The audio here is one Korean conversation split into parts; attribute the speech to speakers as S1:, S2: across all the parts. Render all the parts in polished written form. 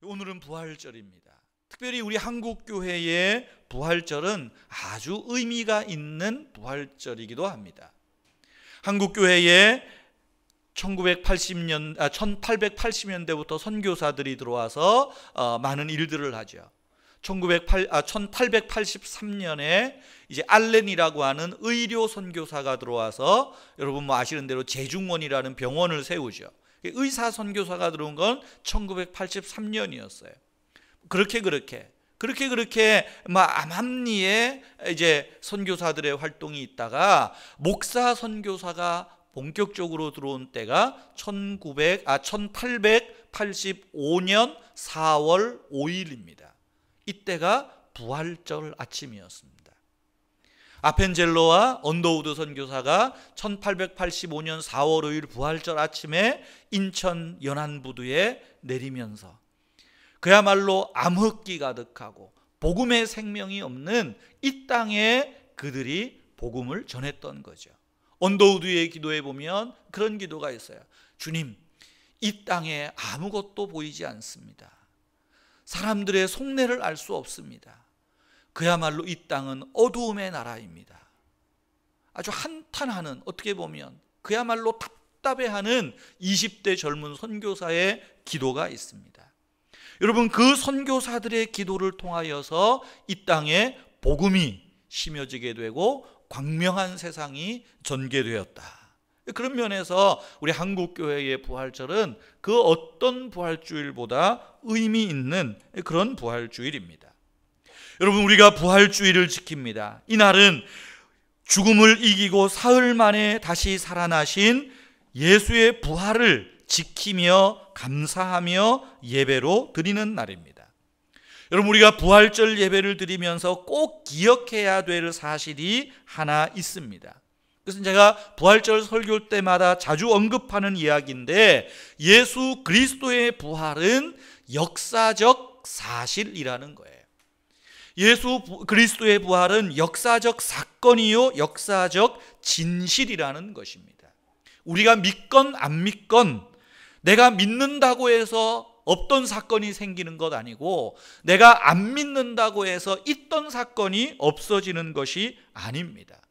S1: 오늘은 부활절입니다. 특별히 우리 한국교회의 부활절은 아주 의미가 있는 부활절이기도 합니다. 한국교회에 1880년대부터 선교사들이 들어와서 많은 일들을 하죠. 1883년에 이제 알렌이라고 하는 의료 선교사가 들어와서 여러분 뭐 아시는 대로 제중원이라는 병원을 세우죠. 의사 선교사가 들어온 건 1983년이었어요. 그렇게 암암리에 이제 선교사들의 활동이 있다가 목사 선교사가 본격적으로 들어온 때가 1885년 4월 5일입니다. 이때가 부활절 아침이었습니다. 아펜젤로와 언더우드 선교사가 1885년 4월 5일 부활절 아침에 인천 연안부두에 내리면서 그야말로 암흑기 가득하고 복음의 생명이 없는 이 땅에 그들이 복음을 전했던 거죠. 언더우드의 기도에 보면 그런 기도가 있어요. 주님, 이 땅에 아무것도 보이지 않습니다. 사람들의 속내를 알 수 없습니다. 그야말로 이 땅은 어두움의 나라입니다. 아주 한탄하는, 어떻게 보면 그야말로 답답해하는 20대 젊은 선교사의 기도가 있습니다. 여러분, 그 선교사들의 기도를 통하여서 이 땅에 복음이 심어지게 되고 광명한 세상이 전개되었다. 그런 면에서 우리 한국교회의 부활절은 그 어떤 부활주일보다 의미 있는 그런 부활주일입니다. 여러분, 우리가 부활주일을 지킵니다. 이날은 죽음을 이기고 사흘 만에 다시 살아나신 예수의 부활을 지키며 감사하며 예배로 드리는 날입니다. 여러분, 우리가 부활절 예배를 드리면서 꼭 기억해야 될 사실이 하나 있습니다. 그래서 제가 부활절 설교 때마다 자주 언급하는 이야기인데, 예수 그리스도의 부활은 역사적 사실이라는 거예요. 예수 그리스도의 부활은 역사적 사건이요 역사적 진실이라는 것입니다. 우리가 믿건 안 믿건, 내가 믿는다고 해서 없던 사건이 생기는 것 아니고, 내가 안 믿는다고 해서 있던 사건이 없어지는 것이 아닙니다.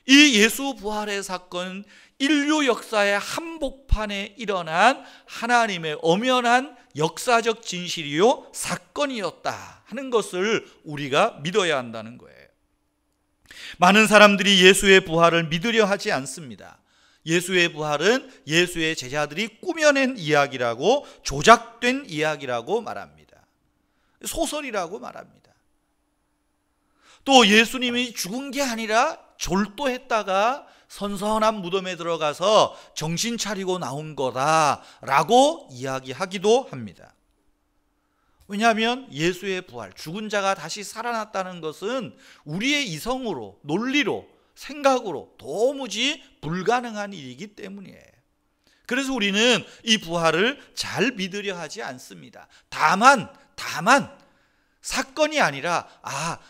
S1: 이 예수 부활의 사건은 인류 역사의 한복판에 일어난 하나님의 엄연한 역사적 진실이요 사건이었다 하는 것을 우리가 믿어야 한다는 거예요. 많은 사람들이 예수의 부활을 믿으려 하지 않습니다. 예수의 부활은 예수의 제자들이 꾸며낸 이야기라고, 조작된 이야기라고 말합니다. 소설이라고 말합니다. 또 예수님이 죽은 게 아니라 졸도했다가 선선한 무덤에 들어가서 정신 차리고 나온 거다라고 이야기하기도 합니다. 왜냐하면 예수의 부활, 죽은 자가 다시 살아났다는 것은 우리의 이성으로, 논리로, 생각으로 도무지 불가능한 일이기 때문이에요. 그래서 우리는 이 부활을 잘 믿으려 하지 않습니다. 다만 사건이 아니라,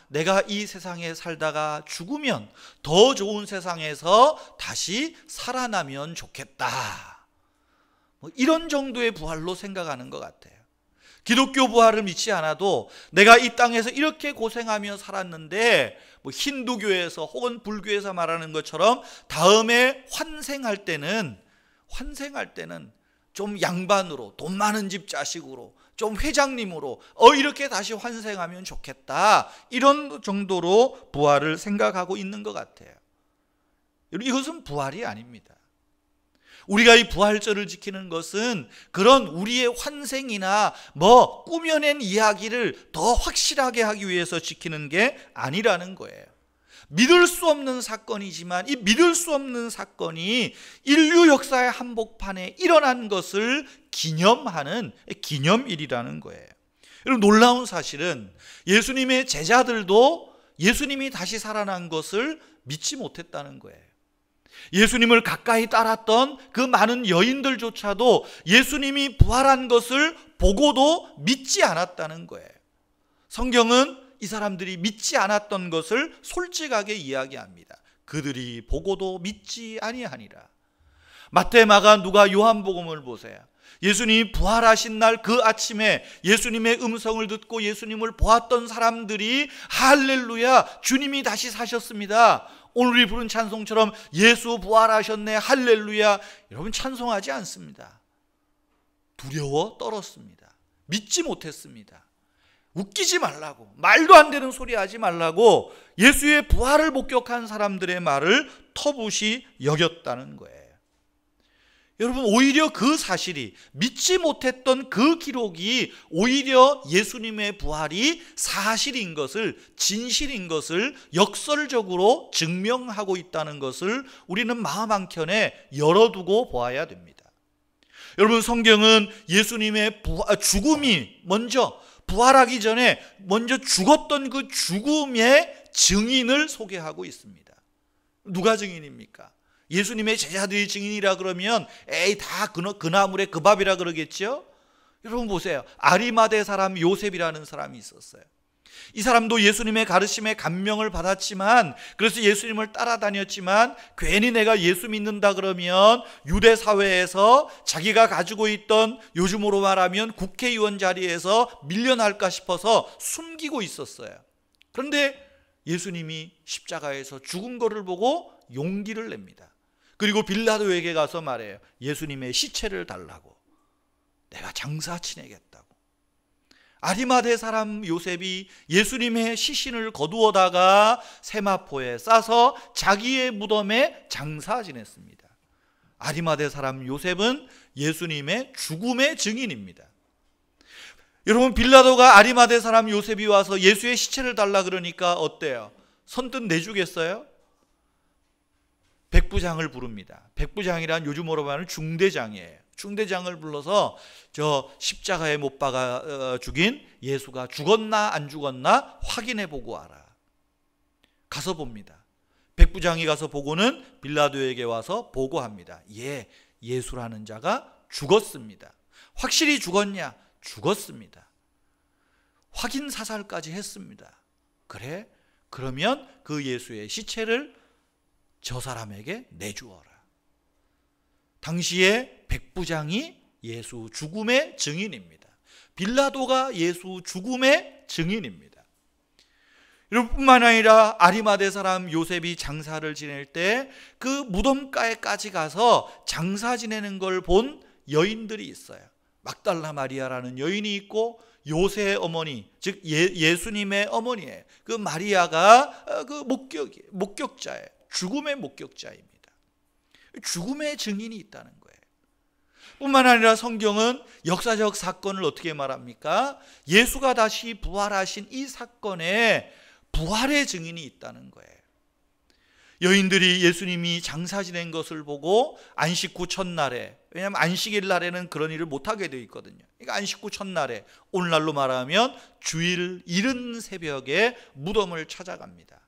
S1: 내가 이 세상에 살다가 죽으면 더 좋은 세상에서 다시 살아나면 좋겠다, 이런 정도의 부활로 생각하는 것 같아요. 기독교 부활을 믿지 않아도 내가 이 땅에서 이렇게 고생하며 살았는데, 힌두교에서 혹은 불교에서 말하는 것처럼 다음에 환생할 때는 좀 양반으로, 돈 많은 집 자식으로, 좀 회장님으로 이렇게 다시 환생하면 좋겠다, 이런 정도로 부활을 생각하고 있는 것 같아요. 이것은 부활이 아닙니다. 우리가 이 부활절을 지키는 것은 그런 우리의 환생이나 꾸며낸 이야기를 더 확실하게 하기 위해서 지키는 게 아니라는 거예요. 믿을 수 없는 사건이지만 이 믿을 수 없는 사건이 인류 역사의 한복판에 일어난 것을 기념하는 기념일이라는 거예요. 여러분, 놀라운 사실은 예수님의 제자들도 예수님이 다시 살아난 것을 믿지 못했다는 거예요. 예수님을 가까이 따랐던 그 많은 여인들조차도 예수님이 부활한 것을 보고도 믿지 않았다는 거예요. 성경은 이 사람들이 믿지 않았던 것을 솔직하게 이야기합니다. 그들이 보고도 믿지 아니하니라. 마태, 마가, 누가, 요한복음을 보세요. 예수님이 부활하신 날 그 아침에 예수님의 음성을 듣고 예수님을 보았던 사람들이 할렐루야, 주님이 다시 사셨습니다, 오늘 부른 찬송처럼 예수 부활하셨네, 할렐루야, 여러분 찬송하지 않습니다. 두려워 떨었습니다. 믿지 못했습니다. 웃기지 말라고, 말도 안 되는 소리 하지 말라고 예수의 부활을 목격한 사람들의 말을 터부시 여겼다는 거예요. 여러분, 오히려 그 사실이, 믿지 못했던 그 기록이 오히려 예수님의 부활이 사실인 것을, 진실인 것을 역설적으로 증명하고 있다는 것을 우리는 마음 한켠에 열어두고 보아야 됩니다. 여러분, 성경은 예수님의 죽음이 먼저, 부활하기 전에 먼저 죽었던 그 죽음의 증인을 소개하고 있습니다. 누가 증인입니까? 예수님의 제자들이 증인이라 그러면 에이 다 그 나물의 그 밥이라 그러겠죠? 여러분 보세요. 아리마대 사람 요셉이라는 사람이 있었어요. 이 사람도 예수님의 가르침에 감명을 받았지만, 그래서 예수님을 따라다녔지만, 괜히 내가 예수 믿는다 그러면 유대 사회에서 자기가 가지고 있던, 요즘으로 말하면 국회의원 자리에서 밀려날까 싶어서 숨기고 있었어요. 그런데 예수님이 십자가에서 죽은 것을 보고 용기를 냅니다. 그리고 빌라도에게 가서 말해요. 예수님의 시체를 달라고. 내가 장사 지내겠다고. 아리마대 사람 요셉이 예수님의 시신을 거두어다가 세마포에 싸서 자기의 무덤에 장사 지냈습니다. 아리마대 사람 요셉은 예수님의 죽음의 증인입니다. 여러분, 빌라도가 아리마대 사람 요셉이 와서 예수의 시체를 달라 그러니까 어때요? 선뜻 내주겠어요? 백부장을 부릅니다. 백부장이란 요즘으로 말하는 중대장이에요. 중대장을 불러서 저 십자가에 못 박아 죽인 예수가 죽었나 안 죽었나 확인해 보고 와라. 가서 봅니다. 백부장이 가서 보고는 빌라도에게 와서 보고합니다. 예, 예수라는 자가 죽었습니다. 확실히 죽었냐? 죽었습니다. 확인 사살까지 했습니다. 그래? 그러면 그 예수의 시체를 저 사람에게 내주어라. 당시에 백부장이 예수 죽음의 증인입니다. 빌라도가 예수 죽음의 증인입니다. 여러분, 뿐만 아니라 아리마대 사람 요셉이 장사를 지낼 때 그 무덤가에까지 가서 장사 지내는 걸 본 여인들이 있어요. 막달라 마리아라는 여인이 있고, 요새의 어머니, 즉 예수님의 어머니예요. 그 마리아가 그 목격자예요. 죽음의 목격자입니다. 죽음의 증인이 있다는 거예요. 뿐만 아니라 성경은 역사적 사건을 어떻게 말합니까? 예수가 다시 부활하신 이 사건에 부활의 증인이 있다는 거예요. 여인들이 예수님이 장사 지낸 것을 보고 안식 후 첫날에, 왜냐하면 안식일 날에는 그런 일을 못하게 되어 있거든요. 그러니까 안식 후 첫날에, 오늘날로 말하면 주일 이른 새벽에 무덤을 찾아갑니다.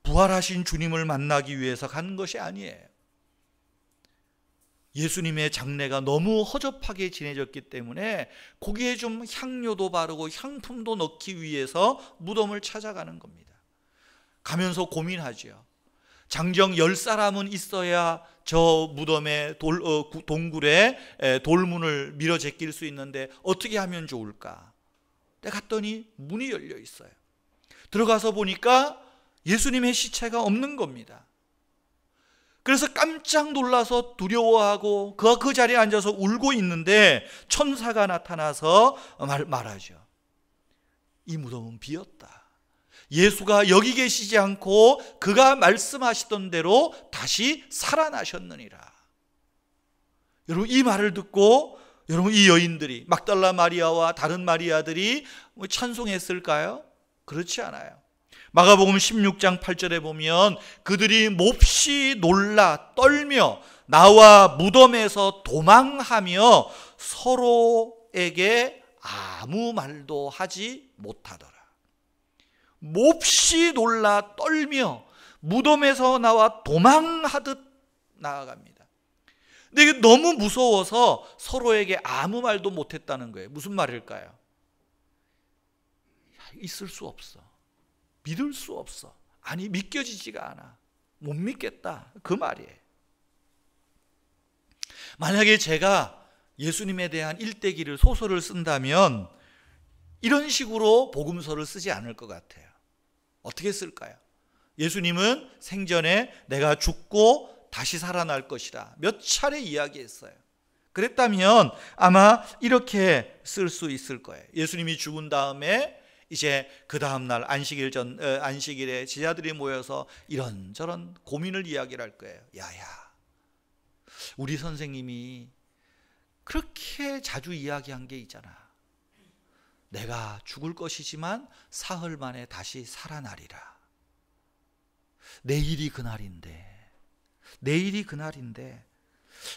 S1: 부활하신 주님을 만나기 위해서 간 것이 아니에요. 예수님의 장례가 너무 허접하게 지내졌기 때문에 거기에 좀 향료도 바르고 향품도 넣기 위해서 무덤을 찾아가는 겁니다. 가면서 고민하죠. 장정 10사람은 있어야 저 무덤의 동굴에 돌문을 밀어 제낄 수 있는데 어떻게 하면 좋을까? 내가 갔더니 문이 열려 있어요. 들어가서 보니까 예수님의 시체가 없는 겁니다. 그래서 깜짝 놀라서 두려워하고 그 자리에 앉아서 울고 있는데 천사가 나타나서 말하죠. 이 무덤은 비었다. 예수가 여기 계시지 않고 그가 말씀하시던 대로 다시 살아나셨느니라. 여러분, 이 말을 듣고 여러분, 이 여인들이, 막달라 마리아와 다른 마리아들이 찬송했을까요? 그렇지 않아요. 마가복음 16장 8절에 보면 그들이 몹시 놀라 떨며 나와 무덤에서 도망하며 서로에게 아무 말도 하지 못하더라. 몹시 놀라 떨며 무덤에서 나와 도망하듯 나아갑니다. 근데 이게 너무 무서워서 서로에게 아무 말도 못했다는 거예요. 무슨 말일까요? 있을 수 없어. 믿을 수 없어. 아니, 믿겨지지가 않아. 못 믿겠다. 그 말이에요. 만약에 제가 예수님에 대한 일대기를 소설을 쓴다면 이런 식으로 복음서를 쓰지 않을 것 같아요. 어떻게 쓸까요? 예수님은 생전에 내가 죽고 다시 살아날 것이라 몇 차례 이야기했어요. 그랬다면 아마 이렇게 쓸 수 있을 거예요. 예수님이 죽은 다음에 이제 그 다음날 안식일에 제자들이 모여서 이런저런 고민을 이야기를 할 거예요. 야야, 우리 선생님이 그렇게 자주 이야기한 게 있잖아. 내가 죽을 것이지만 사흘 만에 다시 살아나리라. 내일이 그날인데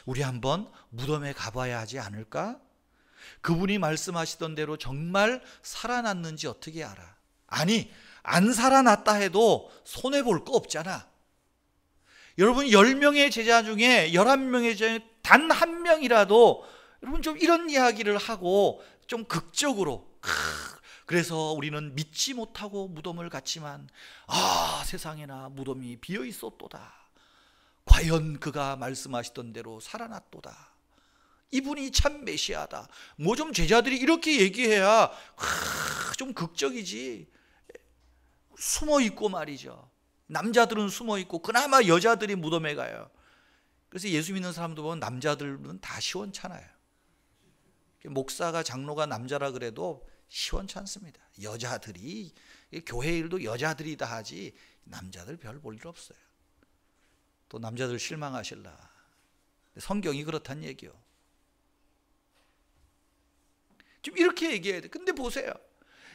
S1: 우리 한번 무덤에 가봐야 하지 않을까? 그분이 말씀하시던 대로 정말 살아났는지 어떻게 알아? 아니, 안 살아났다 해도 손해볼 거 없잖아. 여러분 10명의 제자 중에 11명의 제자 단 한 명이라도 여러분 좀 이런 이야기를 하고 좀 극적으로, 그래서 우리는 믿지 못하고 무덤을 갔지만 세상에나 무덤이 비어 있었도다. 과연 그가 말씀하시던 대로 살아났도다. 이분이 참 메시아다. 뭐 좀 제자들이 이렇게 얘기해야 좀 극적이지. 숨어 있고 말이죠. 남자들은 숨어 있고 그나마 여자들이 무덤에 가요. 그래서 예수 믿는 사람도 보면 남자들은 다 시원찮아요. 목사가 장로가 남자라 그래도 시원찮습니다. 여자들이, 교회 일도 여자들이 다 하지 남자들 별 볼 일 없어요. 또 남자들 실망하실라. 성경이 그렇단 얘기요. 좀 이렇게 얘기해야 돼. 근데 보세요.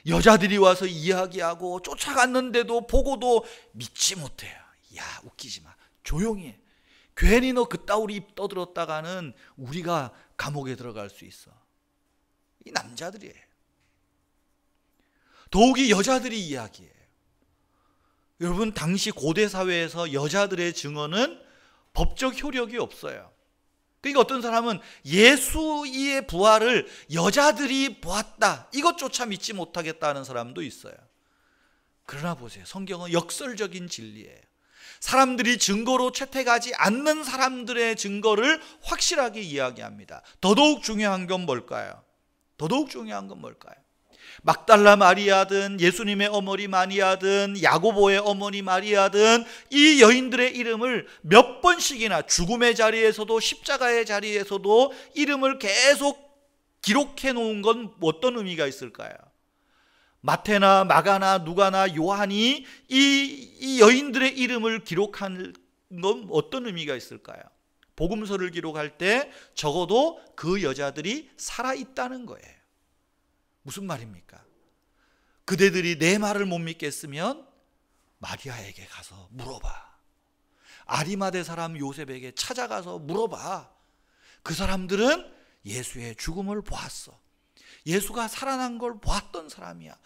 S1: 여자들이 와서 이야기하고 쫓아갔는데도 보고도 믿지 못해요. 야, 웃기지 마. 조용히 해. 괜히 너 그따구리 입 떠들었다가는 우리가 감옥에 들어갈 수 있어. 이 남자들이에요. 더욱이 여자들이 이야기해요. 여러분, 당시 고대 사회에서 여자들의 증언은 법적 효력이 없어요. 그러니까 어떤 사람은 예수의 부활을 여자들이 보았다, 이것조차 믿지 못하겠다는 사람도 있어요. 그러나 보세요, 성경은 역설적인 진리예요. 사람들이 증거로 채택하지 않는 사람들의 증거를 확실하게 이야기합니다. 더더욱 중요한 건 뭘까요? 막달라 마리아든 예수님의 어머니 마리아든 야고보의 어머니 마리아든 이 여인들의 이름을 몇 번씩이나 죽음의 자리에서도 십자가의 자리에서도 이름을 계속 기록해 놓은 건 어떤 의미가 있을까요? 마태나 마가나 누가나 요한이 이 여인들의 이름을 기록한 건 어떤 의미가 있을까요? 복음서를 기록할 때 적어도 그 여자들이 살아있다는 거예요. 무슨 말입니까? 그대들이 내 말을 못 믿겠으면 마리아에게 가서 물어봐. 아리마대 사람 요셉에게 찾아가서 물어봐. 그 사람들은 예수의 죽음을 보았어. 예수가 살아난 걸 보았던 사람이야.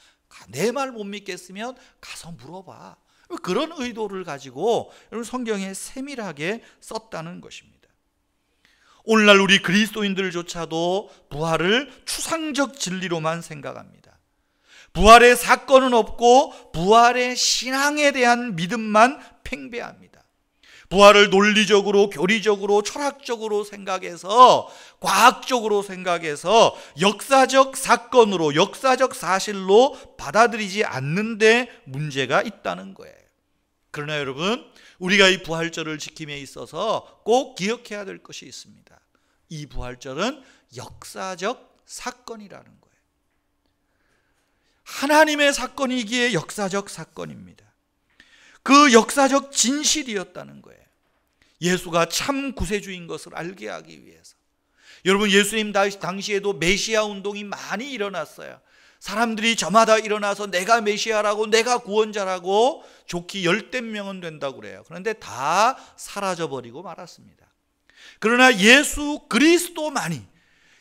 S1: 내 말 못 믿겠으면 가서 물어봐. 그런 의도를 가지고 성경에 세밀하게 썼다는 것입니다. 오늘날 우리 그리스도인들조차도 부활을 추상적 진리로만 생각합니다. 부활의 사건은 없고 부활의 신앙에 대한 믿음만 팽배합니다. 부활을 논리적으로, 교리적으로, 철학적으로 생각해서, 과학적으로 생각해서 역사적 사건으로, 역사적 사실로 받아들이지 않는데 문제가 있다는 거예요. 그러나 여러분, 우리가 이 부활절을 지킴에 있어서 꼭 기억해야 될 것이 있습니다. 이 부활절은 역사적 사건이라는 거예요. 하나님의 사건이기에 역사적 사건입니다. 그 역사적 진실이었다는 거예요. 예수가 참 구세주인 것을 알게 하기 위해서. 여러분, 예수님 당시에도 메시아 운동이 많이 일어났어요. 사람들이 저마다 일어나서 내가 메시아라고, 내가 구원자라고 좋기 열댓 명은 된다고 그래요. 그런데 다 사라져버리고 말았습니다. 그러나 예수 그리스도만이,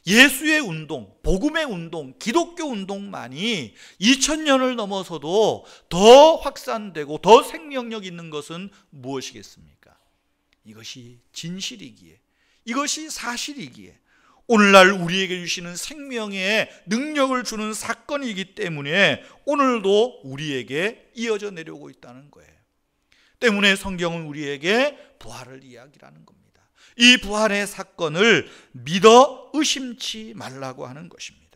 S1: 예수의 운동, 복음의 운동, 기독교 운동만이 2000년을 넘어서도 더 확산되고 더 생명력 있는 것은 무엇이겠습니까? 이것이 진실이기에, 이것이 사실이기에, 오늘날 우리에게 주시는 생명의 능력을 주는 사건이기 때문에 오늘도 우리에게 이어져 내려오고 있다는 거예요. 때문에 성경은 우리에게 부활을 이야기하는 겁니다. 이 부활의 사건을 믿어 의심치 말라고 하는 것입니다.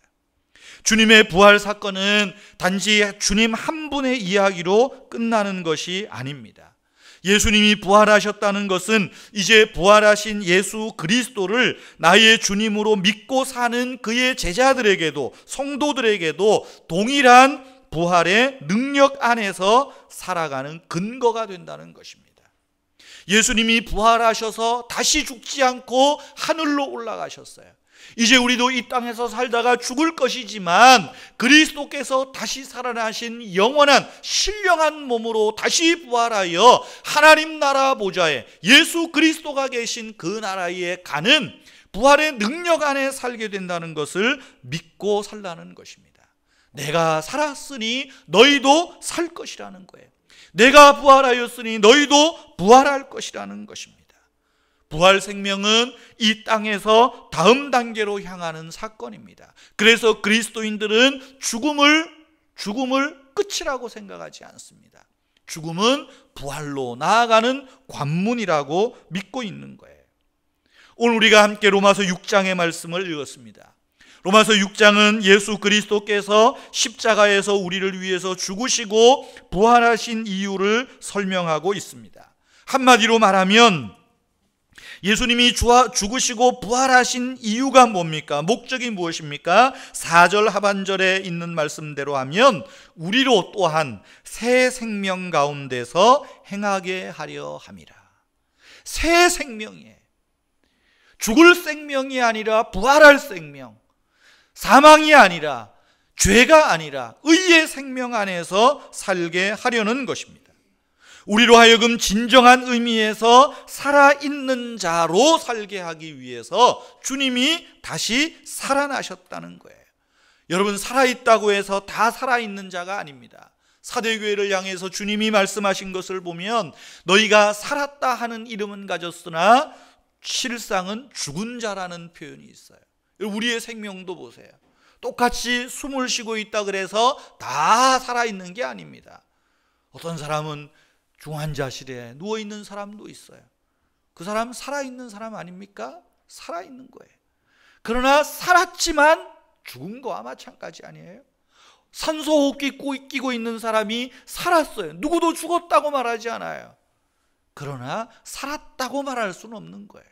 S1: 주님의 부활 사건은 단지 주님 한 분의 이야기로 끝나는 것이 아닙니다. 예수님이 부활하셨다는 것은 이제 부활하신 예수 그리스도를 나의 주님으로 믿고 사는 그의 제자들에게도, 성도들에게도 동일한 부활의 능력 안에서 살아가는 근거가 된다는 것입니다. 예수님이 부활하셔서 다시 죽지 않고 하늘로 올라가셨어요. 이제 우리도 이 땅에서 살다가 죽을 것이지만 그리스도께서 다시 살아나신 영원한 신령한 몸으로 다시 부활하여 하나님 나라 보좌에 예수 그리스도가 계신 그 나라에 가는 부활의 능력 안에 살게 된다는 것을 믿고 살라는 것입니다. 내가 살았으니 너희도 살 것이라는 거예요. 내가 부활하였으니 너희도 부활할 것이라는 것입니다. 부활 생명은 이 땅에서 다음 단계로 향하는 사건입니다. 그래서 그리스도인들은 죽음을 끝이라고 생각하지 않습니다. 죽음은 부활로 나아가는 관문이라고 믿고 있는 거예요. 오늘 우리가 함께 로마서 6장의 말씀을 읽었습니다. 로마서 6장은 예수 그리스도께서 십자가에서 우리를 위해서 죽으시고 부활하신 이유를 설명하고 있습니다. 한마디로 말하면 예수님이 죽으시고 부활하신 이유가 뭡니까? 목적이 무엇입니까? 4절 하반절에 있는 말씀대로 하면 우리로 또한 새 생명 가운데서 행하게 하려 함이라. 새 생명이에요. 죽을 생명이 아니라 부활할 생명, 사망이 아니라 죄가 아니라 의의 생명 안에서 살게 하려는 것입니다. 우리로 하여금 진정한 의미에서 살아있는 자로 살게 하기 위해서 주님이 다시 살아나셨다는 거예요. 여러분, 살아있다고 해서 다 살아있는 자가 아닙니다. 사대교회를 향해서 주님이 말씀하신 것을 보면 너희가 살았다 하는 이름은 가졌으나 실상은 죽은 자라는 표현이 있어요. 우리의 생명도 보세요. 똑같이 숨을 쉬고 있다 그래서 다 살아있는 게 아닙니다. 어떤 사람은 중환자실에 누워있는 사람도 있어요. 그 사람 살아있는 사람 아닙니까? 살아있는 거예요. 그러나 살았지만 죽은 거와 마찬가지 아니에요? 산소호흡기 끼고 있는 사람이 살았어요. 누구도 죽었다고 말하지 않아요. 그러나 살았다고 말할 수는 없는 거예요.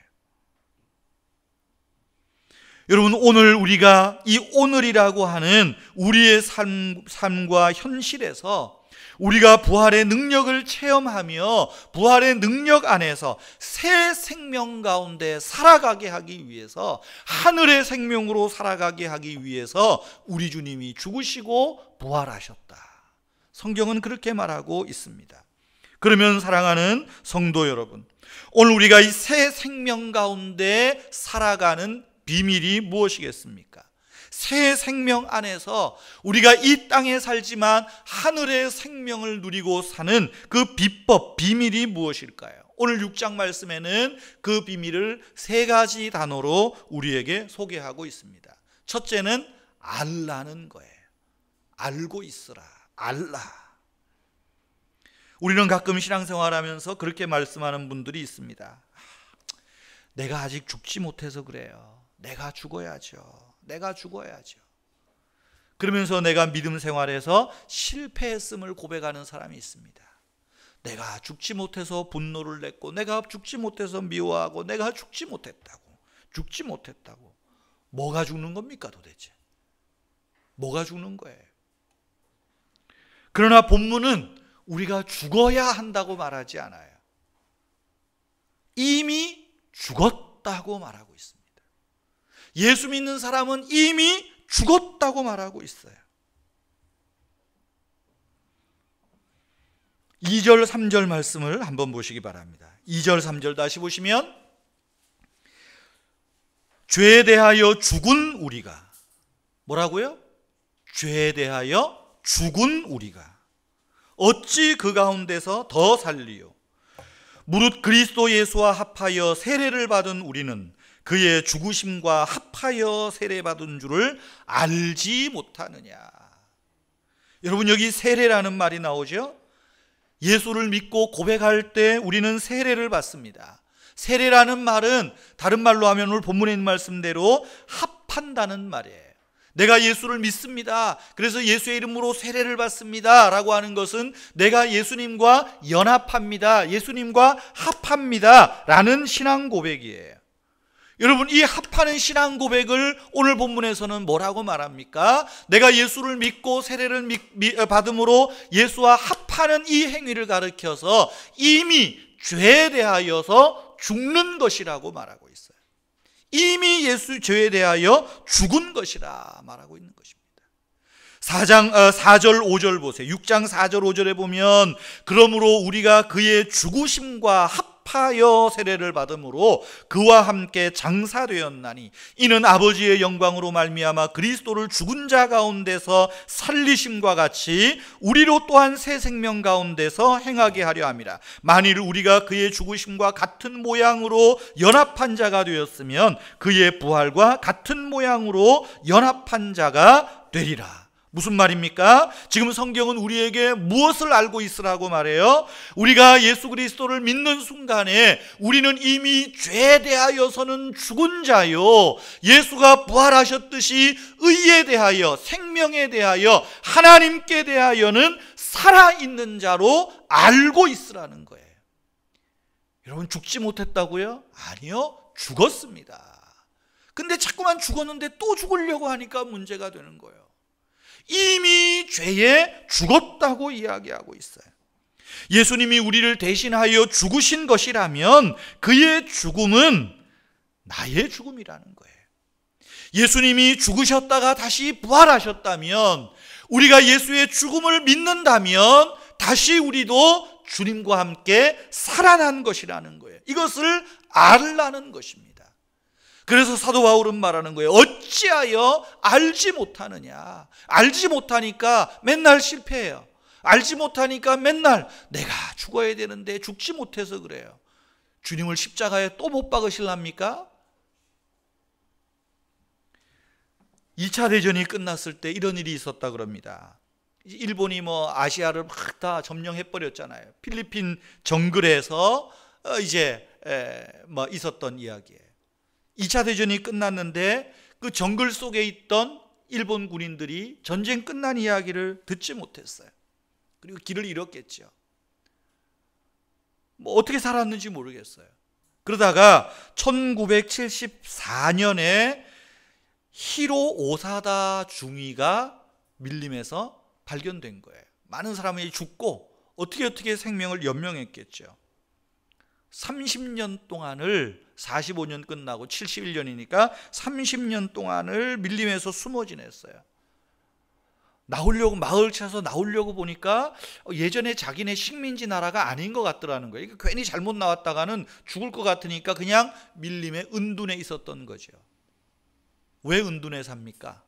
S1: 여러분, 오늘 우리가 이 오늘이라고 하는 우리의 삶과 현실에서 우리가 부활의 능력을 체험하며 부활의 능력 안에서 새 생명 가운데 살아가게 하기 위해서, 하늘의 생명으로 살아가게 하기 위해서 우리 주님이 죽으시고 부활하셨다. 성경은 그렇게 말하고 있습니다. 그러면 사랑하는 성도 여러분, 오늘 우리가 이 새 생명 가운데 살아가는 비밀이 무엇이겠습니까? 새 생명 안에서 우리가 이 땅에 살지만 하늘의 생명을 누리고 사는 그 비법, 비밀이 무엇일까요? 오늘 6장 말씀에는 그 비밀을 3가지 단어로 우리에게 소개하고 있습니다. 첫째는 알라는 거예요. 알고 있으라. 알라. 우리는 가끔 신앙생활하면서 그렇게 말씀하는 분들이 있습니다. 내가 아직 죽지 못해서 그래요. 내가 죽어야죠. 내가 죽어야죠. 그러면서 내가 믿음 생활에서 실패했음을 고백하는 사람이 있습니다. 내가 죽지 못해서 분노를 냈고, 내가 죽지 못해서 미워하고, 내가 죽지 못했다고. 뭐가 죽는 겁니까 도대체? 뭐가 죽는 거예요? 그러나 본문은 우리가 죽어야 한다고 말하지 않아요. 이미 죽었다고 말하고 있습니다. 예수 믿는 사람은 이미 죽었다고 말하고 있어요. 2절 3절 말씀을 한번 보시기 바랍니다. 2절 3절 다시 보시면 죄에 대하여 죽은 우리가, 뭐라고요? 죄에 대하여 죽은 우리가 어찌 그 가운데서 더 살리요? 무릇 그리스도 예수와 합하여 세례를 받은 우리는 그의 죽으심과 합하여 세례받은 줄을 알지 못하느냐. 여러분, 여기 세례라는 말이 나오죠. 예수를 믿고 고백할 때 우리는 세례를 받습니다. 세례라는 말은 다른 말로 하면 오늘 본문에 있는 말씀대로 합한다는 말이에요. 내가 예수를 믿습니다, 그래서 예수의 이름으로 세례를 받습니다 라고 하는 것은 내가 예수님과 연합합니다, 예수님과 합합니다 라는 신앙 고백이에요. 여러분, 이 합하는 신앙 고백을 오늘 본문에서는 뭐라고 말합니까? 내가 예수를 믿고 세례를 받음으로 예수와 합하는 이 행위를 가리켜서 이미 죄에 대하여서 죽는 것이라고 말하고 있어요. 이미 예수 죄에 대하여 죽은 것이라 말하고 있는 것입니다. 4절 5절 보세요. 6장 4절 5절에 보면 그러므로 우리가 그의 죽으심과 합하여 세례를 받음으로 그와 함께 장사되었나니 이는 아버지의 영광으로 말미암아 그리스도를 죽은 자 가운데서 살리심과 같이 우리로 또한 새 생명 가운데서 행하게 하려 함이라. 만일 우리가 그의 죽으심과 같은 모양으로 연합한 자가 되었으면 그의 부활과 같은 모양으로 연합한 자가 되리라. 무슨 말입니까? 지금 성경은 우리에게 무엇을 알고 있으라고 말해요? 우리가 예수 그리스도를 믿는 순간에 우리는 이미 죄에 대하여서는 죽은 자요, 예수가 부활하셨듯이 의에 대하여, 생명에 대하여, 하나님께 대하여는 살아있는 자로 알고 있으라는 거예요. 여러분, 죽지 못했다고요? 아니요, 죽었습니다. 근데 자꾸만 죽었는데 또 죽으려고 하니까 문제가 되는 거예요. 이미 죄에 죽었다고 이야기하고 있어요. 예수님이 우리를 대신하여 죽으신 것이라면 그의 죽음은 나의 죽음이라는 거예요. 예수님이 죽으셨다가 다시 부활하셨다면, 우리가 예수의 죽음을 믿는다면 다시 우리도 주님과 함께 살아난 것이라는 거예요. 이것을 알라는 것입니다. 그래서 사도 바울은 말하는 거예요. 어찌하여 알지 못하느냐. 알지 못하니까 맨날 실패해요. 알지 못하니까 맨날 내가 죽어야 되는데 죽지 못해서 그래요. 주님을 십자가에 또 못 박으실랍니까? 2차 대전이 끝났을 때 이런 일이 있었다 그럽니다. 일본이 아시아를 막 다 점령해버렸잖아요. 필리핀 정글에서 있었던 이야기예요. 2차 대전이 끝났는데 그 정글 속에 있던 일본 군인들이 전쟁 끝난 이야기를 듣지 못했어요. 그리고 길을 잃었겠죠. 어떻게 살았는지 모르겠어요. 그러다가 1974년에 히로 오사다 중위가 밀림에서 발견된 거예요. 많은 사람이 죽고 어떻게 생명을 연명했겠죠. 30년 동안을, 45년 끝나고 71년이니까 30년 동안을 밀림에서 숨어 지냈어요. 나오려고, 마을 쳐서 나오려고 보니까 예전에 자기네 식민지 나라가 아닌 것 같더라는 거예요. 괜히 잘못 나왔다가는 죽을 것 같으니까 그냥 밀림에 은둔에 있었던 거죠. 왜 은둔에 삽니까?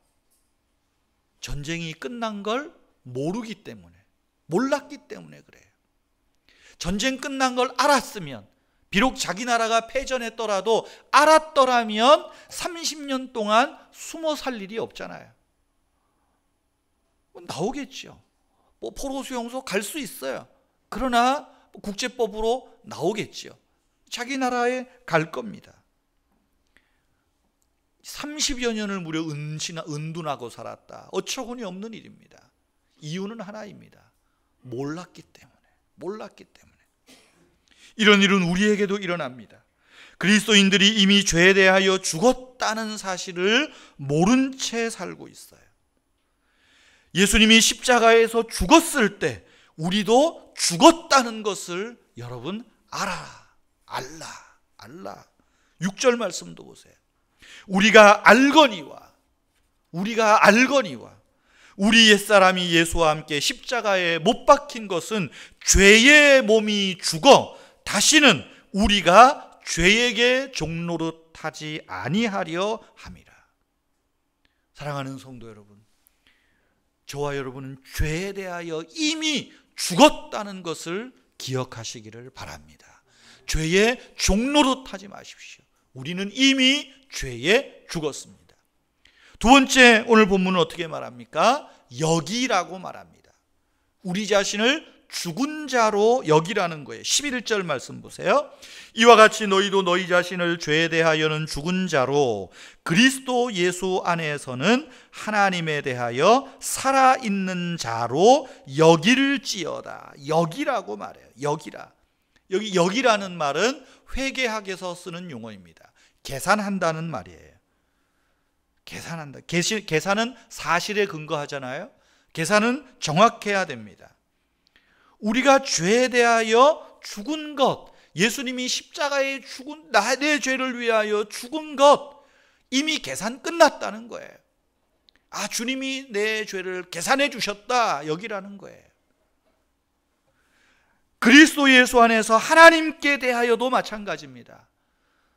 S1: 전쟁이 끝난 걸 모르기 때문에, 몰랐기 때문에 그래요. 전쟁 끝난 걸 알았으면, 비록 자기 나라가 패전했더라도 알았더라면 30년 동안 숨어 살 일이 없잖아요. 나오겠죠. 포로 수용소 갈 수 있어요. 그러나 국제법으로 나오겠죠. 자기 나라에 갈 겁니다. 30여 년을 무려 은둔하고 살았다. 어처구니 없는 일입니다. 이유는 하나입니다. 몰랐기 때문에. 이런 일은 우리에게도 일어납니다. 그리스도인들이 이미 죄에 대하여 죽었다는 사실을 모른 채 살고 있어요. 예수님이 십자가에서 죽었을 때 우리도 죽었다는 것을 여러분 알라. 6절 말씀도 보세요. 우리가 알거니와 우리 옛사람이 예수와 함께 십자가에 못 박힌 것은 죄의 몸이 죽어 다시는 우리가 죄에게 종노릇하지 아니하려 함이라. 사랑하는 성도 여러분, 저와 여러분은 죄에 대하여 이미 죽었다는 것을 기억하시기를 바랍니다. 죄에 종노릇하지 마십시오. 우리는 이미 죄에 죽었습니다. 두 번째, 오늘 본문은 어떻게 말합니까? 여기라고 말합니다. 우리 자신을 죽은 자로 여기라는 거예요. 11절 말씀 보세요. 이와 같이 너희도 너희 자신을 죄에 대하여는 죽은 자로 그리스도 예수 안에서는 하나님에 대하여 살아있는 자로 여길지어다. 여기라고 말해요. 여기라. 여기 여기라는 말은 회계학에서 쓰는 용어입니다. 계산한다는 말이에요. 계산한다. 계산은 사실에 근거하잖아요. 계산은 정확해야 됩니다. 우리가 죄에 대하여 죽은 것, 예수님이 십자가에 죽은 내 죄를 위하여 죽은 것, 이미 계산 끝났다는 거예요. 아, 주님이 내 죄를 계산해 주셨다, 여기라는 거예요. 그리스도 예수 안에서 하나님께 대하여도 마찬가지입니다.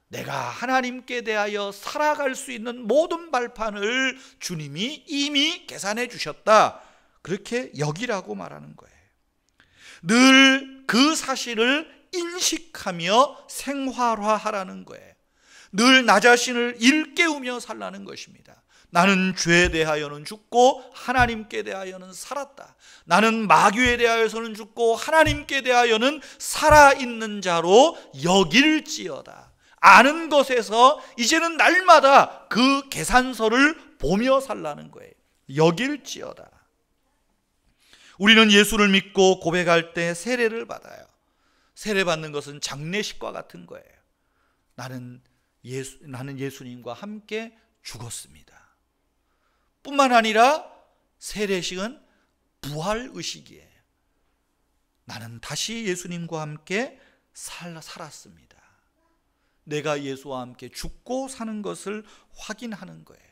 S1: 내가 하나님께 대하여 살아갈 수 있는 모든 발판을 주님이 이미 계산해 주셨다, 그렇게 여기라고 말하는 거예요. 늘 그 사실을 인식하며 생활화하라는 거예요. 늘 나 자신을 일깨우며 살라는 것입니다. 나는 죄에 대하여는 죽고 하나님께 대하여는 살았다. 나는 마귀에 대하여서는 죽고 하나님께 대하여는 살아있는 자로 여길지어다. 아는 것에서 이제는 날마다 그 계산서를 보며 살라는 거예요. 여길지어다. 우리는 예수를 믿고 고백할 때 세례를 받아요. 세례받는 것은 장례식과 같은 거예요. 나는 예수님과 함께 죽었습니다. 뿐만 아니라 세례식은 부활의식이에요. 나는 다시 예수님과 함께 살았습니다. 내가 예수와 함께 죽고 사는 것을 확인하는 거예요.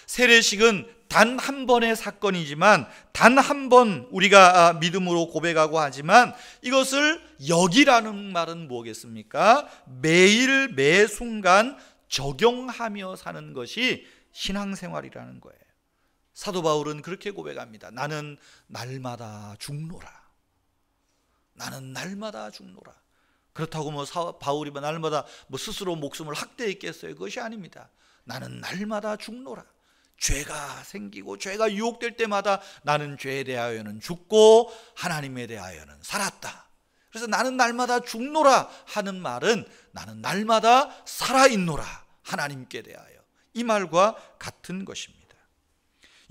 S1: 세례식은 단 한 번의 사건이지만, 단 한 번 우리가 믿음으로 고백하고 하지만, 이것을 여기라는 말은 뭐겠습니까? 매일 매 순간 적용하며 사는 것이 신앙생활이라는 거예요. 사도 바울은 그렇게 고백합니다. 나는 날마다 죽노라. 나는 날마다 죽노라. 그렇다고 바울이 날마다 스스로 목숨을 학대했겠어요? 그것이 아닙니다. 나는 날마다 죽노라. 죄가 생기고 죄가 유혹될 때마다 나는 죄에 대하여는 죽고 하나님에 대하여는 살았다. 그래서 나는 날마다 죽노라 하는 말은 나는 날마다 살아있노라, 하나님께 대하여. 이 말과 같은 것입니다.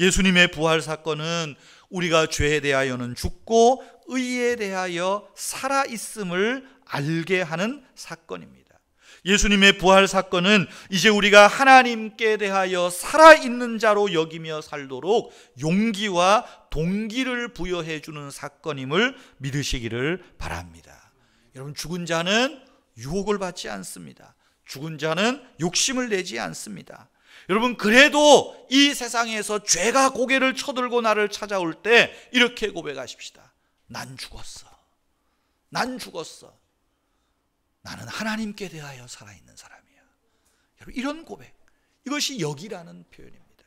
S1: 예수님의 부활 사건은 우리가 죄에 대하여는 죽고 의에 대하여 살아있음을 알게 하는 사건입니다. 예수님의 부활 사건은 이제 우리가 하나님께 대하여 살아있는 자로 여기며 살도록 용기와 동기를 부여해 주는 사건임을 믿으시기를 바랍니다. 여러분, 죽은 자는 유혹을 받지 않습니다. 죽은 자는 욕심을 내지 않습니다. 여러분, 그래도 이 세상에서 죄가 고개를 쳐들고 나를 찾아올 때 이렇게 고백하십시다. 난 죽었어. 난 죽었어. 나는 하나님께 대하여 살아있는 사람이야. 여러분, 이런 고백, 이것이 여기라는 표현입니다.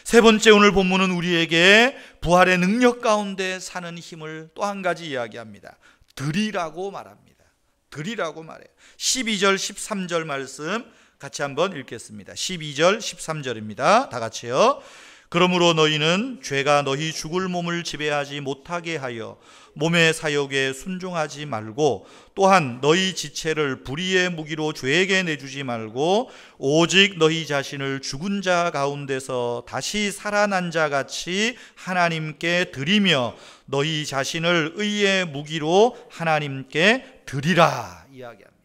S1: 세 번째, 오늘 본문은 우리에게 부활의 능력 가운데 사는 힘을 또 한 가지 이야기합니다. 들이라고 말합니다. 들이라고 말해요. 12절 13절 말씀 같이 한번 읽겠습니다. 12절 13절입니다. 다 같이요. 그러므로 너희는 죄가 너희 죽을 몸을 지배하지 못하게 하여 몸의 사욕에 순종하지 말고, 또한 너희 지체를 불의의 무기로 죄에게 내주지 말고, 오직 너희 자신을 죽은 자 가운데서 다시 살아난 자 같이 하나님께 드리며 너희 자신을 의의 무기로 하나님께 드리라 이야기합니다.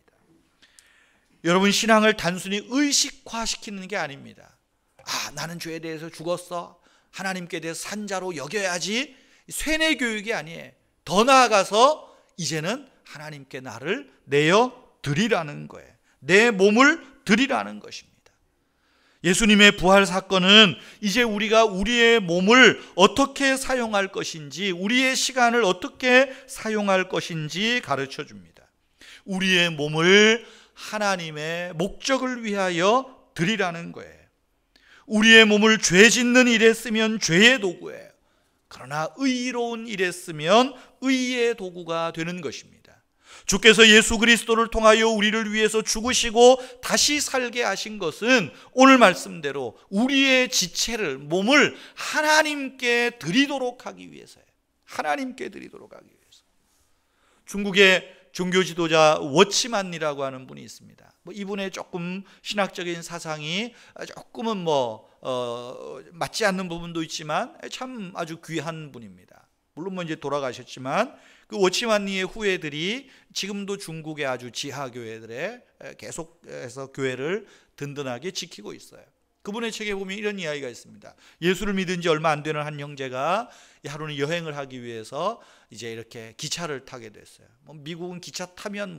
S1: 여러분, 신앙을 단순히 의식화시키는 게 아닙니다. 나는 죄에 대해서 죽었어, 하나님께 대해서 산 자로 여겨야지, 쇠뇌 교육이 아니에요. 더 나아가서 이제는 하나님께 나를 내어 드리라는 거예요. 내 몸을 드리라는 것입니다. 예수님의 부활 사건은 이제 우리가 우리의 몸을 어떻게 사용할 것인지, 우리의 시간을 어떻게 사용할 것인지 가르쳐 줍니다. 우리의 몸을 하나님의 목적을 위하여 드리라는 거예요. 우리의 몸을 죄 짓는 일에 쓰면 죄의 도구예요. 그러나 의로운 일에 쓰면 의의 도구가 되는 것입니다. 주께서 예수 그리스도를 통하여 우리를 위해서 죽으시고 다시 살게 하신 것은 오늘 말씀대로 우리의 지체를, 몸을 하나님께 드리도록 하기 위해서예요. 하나님께 드리도록 하기 위해서. 중국의 종교 지도자 워치만이라고 하는 분이 있습니다. 이분의 조금 신학적인 사상이 조금은 맞지 않는 부분도 있지만 참 아주 귀한 분입니다. 물론 이제 돌아가셨지만 그 워치만리의 후예들이 지금도 중국의 아주 지하 교회들에 계속해서 교회를 든든하게 지키고 있어요. 그분의 책에 보면 이런 이야기가 있습니다. 예수를 믿은 지 얼마 안 되는 한 형제가 하루는 여행을 하기 위해서 이제 이렇게 기차를 타게 됐어요. 미국은 기차 타면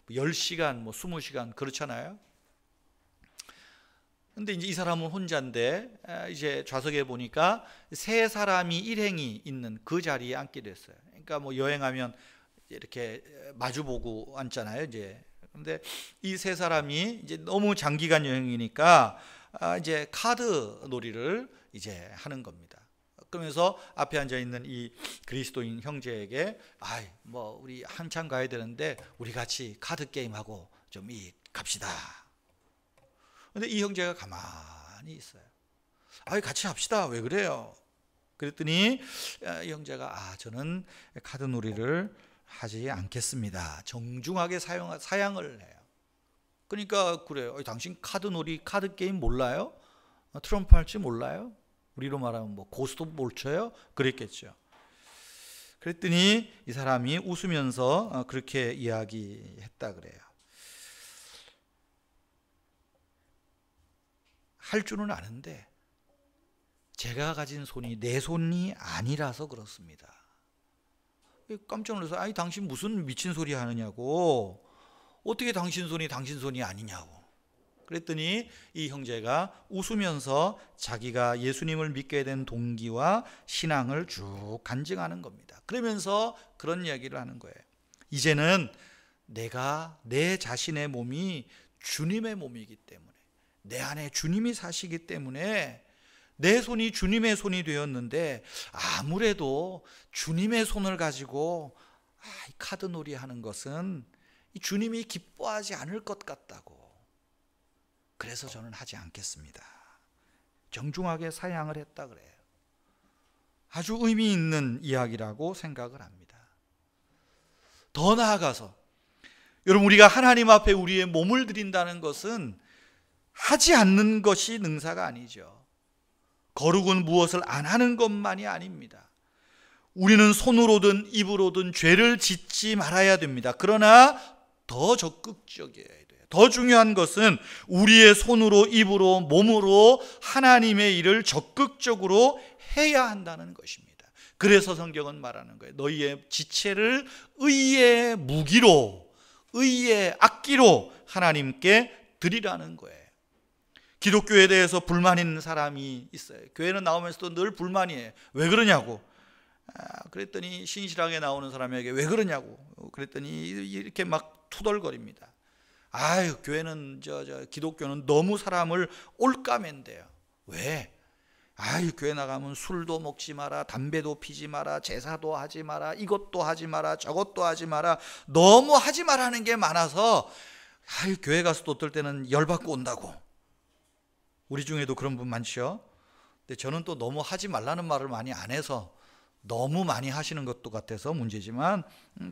S1: 10시간, 20시간 그렇잖아요. 근데 이제 이 사람은 혼자인데 이제 좌석에 보니까 세 사람이 일행이 있는 그 자리에 앉게 됐어요. 그러니까 여행하면 이렇게 마주보고 앉잖아요, 이제. 근데 이 세 사람이 이제 너무 장기간 여행이니까 이제 카드 놀이를 이제 하는 겁니다. 그러면서 앞에 앉아 있는 이 그리스도인 형제에게 우리 한참 가야 되는데 우리 같이 카드 게임하고 좀 갑시다. 근데 이 형제가 가만히 있어요. 같이 합시다. 왜 그래요? 그랬더니 이 형제가 저는 카드 놀이를 하지 않겠습니다. 정중하게 사양을 해요. 그러니까 그래요. 당신 카드 놀이, 카드 게임 몰라요? 트럼프 할지 몰라요? 우리로 말하면 고스톱 못 쳐요? 그랬겠죠. 그랬더니 이 사람이 웃으면서 그렇게 이야기했다 그래요. 할 줄은 아는데 제가 가진 손이 내 손이 아니라서 그렇습니다. 깜짝 놀라서 당신 무슨 미친 소리 하느냐고, 어떻게 당신 손이 당신 손이 아니냐고. 그랬더니 이 형제가 웃으면서 자기가 예수님을 믿게 된 동기와 신앙을 쭉 간증하는 겁니다. 그러면서 그런 이야기를 하는 거예요. 이제는 내 자신의 몸이 주님의 몸이기 때문에, 내 안에 주님이 사시기 때문에 내 손이 주님의 손이 되었는데 아무래도 주님의 손을 가지고 카드 놀이 하는 것은 주님이 기뻐하지 않을 것 같다고. 그래서 저는 하지 않겠습니다. 정중하게 사양을 했다 그래요. 아주 의미 있는 이야기라고 생각을 합니다. 더 나아가서 여러분, 우리가 하나님 앞에 우리의 몸을 드린다는 것은 하지 않는 것이 능사가 아니죠. 거룩은 무엇을 안 하는 것만이 아닙니다. 우리는 손으로든 입으로든 죄를 짓지 말아야 됩니다. 그러나 더 적극적이어야 돼요. 더 중요한 것은 우리의 손으로, 입으로, 몸으로 하나님의 일을 적극적으로 해야 한다는 것입니다. 그래서 성경은 말하는 거예요. 너희의 지체를 의의 무기로, 의의 악기로 하나님께 드리라는 거예요. 기독교에 대해서 불만 있는 사람이 있어요. 교회는 나오면서도 늘 불만이에요. 왜 그러냐고. 그랬더니 신실하게 나오는 사람에게 왜 그러냐고. 그랬더니 이렇게 막 투덜거립니다. 교회는 기독교는 너무 사람을 올까맨대요. 왜? 교회 나가면 술도 먹지 마라, 담배도 피지 마라, 제사도 하지 마라, 이것도 하지 마라, 저것도 하지 마라. 너무 하지 말라는 게 많아서 교회 가서도 어떨 때는 열받고 온다고. 우리 중에도 그런 분 많죠. 근데 저는 또 너무 하지 말라는 말을 많이 안 해서 너무 많이 하시는 것도 같아서 문제지만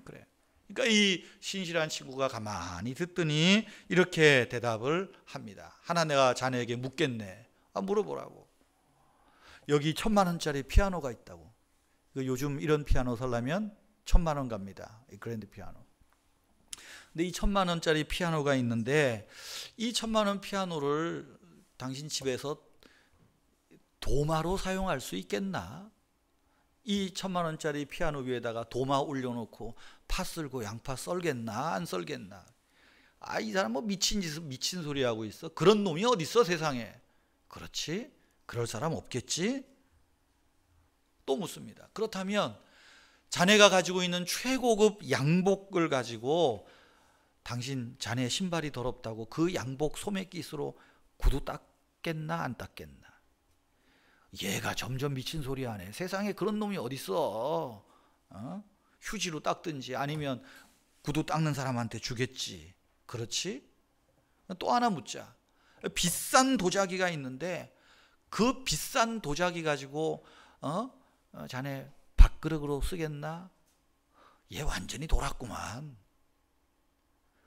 S1: 그래. 그러니까 이 신실한 친구가 가만히 듣더니 이렇게 대답을 합니다. 하나 내가 자네에게 묻겠네. 물어보라고. 여기 1,000만 원짜리 피아노가 있다고. 요즘 이런 피아노 살려면 1,000만 원 갑니다. 이 그랜드 피아노. 근데 이 1,000만 원짜리 피아노가 있는데 이 1,000만 원 피아노를 당신 집에서 도마로 사용할 수 있겠나? 이 1,000만 원짜리 피아노 위에다가 도마 올려놓고 파 썰고 양파 썰겠나? 안 썰겠나? 이 사람 미친 소리 하고 있어. 그런 놈이 어디 있어 세상에. 그렇지? 그럴 사람 없겠지? 또 묻습니다. 그렇다면 자네가 가지고 있는 최고급 양복을 가지고 당신 자네 신발이 더럽다고 그 양복 소매깃으로 구두 닦겠나 안 닦겠나? 얘가 점점 미친 소리 하네. 세상에 그런 놈이 어딨어. 휴지로 닦든지 아니면 구두 닦는 사람한테 주겠지. 그렇지? 또 하나 묻자. 비싼 도자기가 있는데 그 비싼 도자기 가지고 자네 밥그릇으로 쓰겠나? 얘 완전히 돌았구만.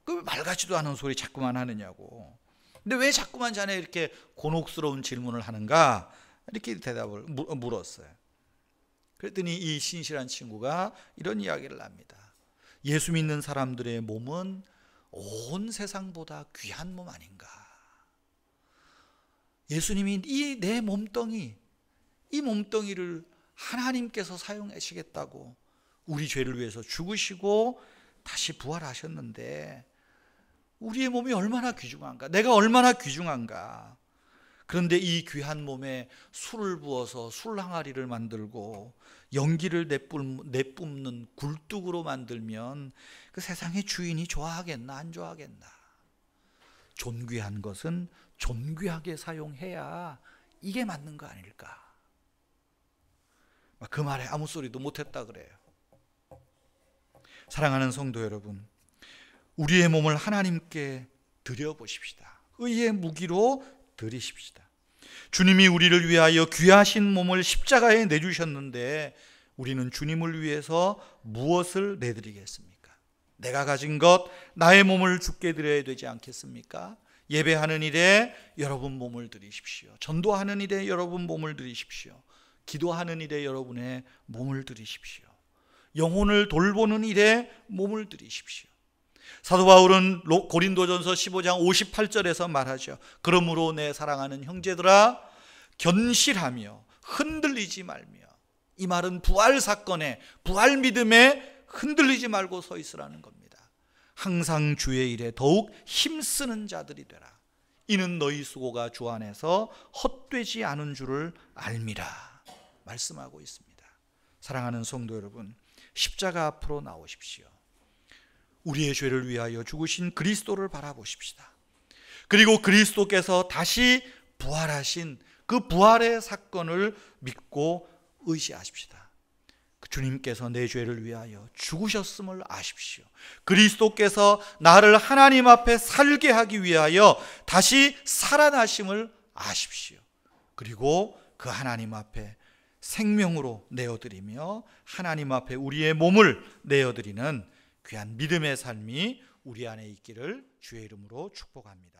S1: 그 말 같지도 않은 소리 자꾸만 하느냐고. 근데 왜 자꾸만 자네 이렇게 곤혹스러운 질문을 하는가? 이렇게 대답을 물었어요. 그랬더니 이 신실한 친구가 이런 이야기를 합니다. 예수 믿는 사람들의 몸은 온 세상보다 귀한 몸 아닌가? 예수님이 이 내 몸뚱이, 이 몸뚱이를 하나님께서 사용하시겠다고 우리 죄를 위해서 죽으시고 다시 부활하셨는데 우리의 몸이 얼마나 귀중한가? 내가 얼마나 귀중한가? 그런데 이 귀한 몸에 술을 부어서 술 항아리를 만들고 연기를 내뿜는 굴뚝으로 만들면 그 세상의 주인이 좋아하겠나 안 좋아하겠나? 존귀한 것은 존귀하게 사용해야 이게 맞는 거 아닐까? 그 말에 아무 소리도 못했다 그래요. 사랑하는 성도 여러분, 우리의 몸을 하나님께 드려보십시다. 의의 무기로 드리십시다. 주님이 우리를 위하여 귀하신 몸을 십자가에 내주셨는데 우리는 주님을 위해서 무엇을 내드리겠습니까? 내가 가진 것, 나의 몸을 주께 드려야 되지 않겠습니까? 예배하는 일에 여러분 몸을 드리십시오. 전도하는 일에 여러분 몸을 드리십시오. 기도하는 일에 여러분의 몸을 드리십시오. 영혼을 돌보는 일에 몸을 드리십시오. 사도 바울은 고린도전서 15장 58절에서 말하죠. 그러므로 내 사랑하는 형제들아 견실하며 흔들리지 말며, 이 말은 부활 사건에, 부활 믿음에 흔들리지 말고 서 있으라는 겁니다. 항상 주의 일에 더욱 힘쓰는 자들이 되라. 이는 너희 수고가 주 안에서 헛되지 않은 줄을 알미라 말씀하고 있습니다. 사랑하는 성도 여러분, 십자가 앞으로 나오십시오. 우리의 죄를 위하여 죽으신 그리스도를 바라보십시다. 그리고 그리스도께서 다시 부활하신 그 부활의 사건을 믿고 의지하십시다. 주님께서 내 죄를 위하여 죽으셨음을 아십시오. 그리스도께서 나를 하나님 앞에 살게 하기 위하여 다시 살아나심을 아십시오. 그리고 그 하나님 앞에 생명으로 내어드리며 하나님 앞에 우리의 몸을 내어드리는 귀한 믿음의 삶이 우리 안에 있기를 주의 이름으로 축복합니다.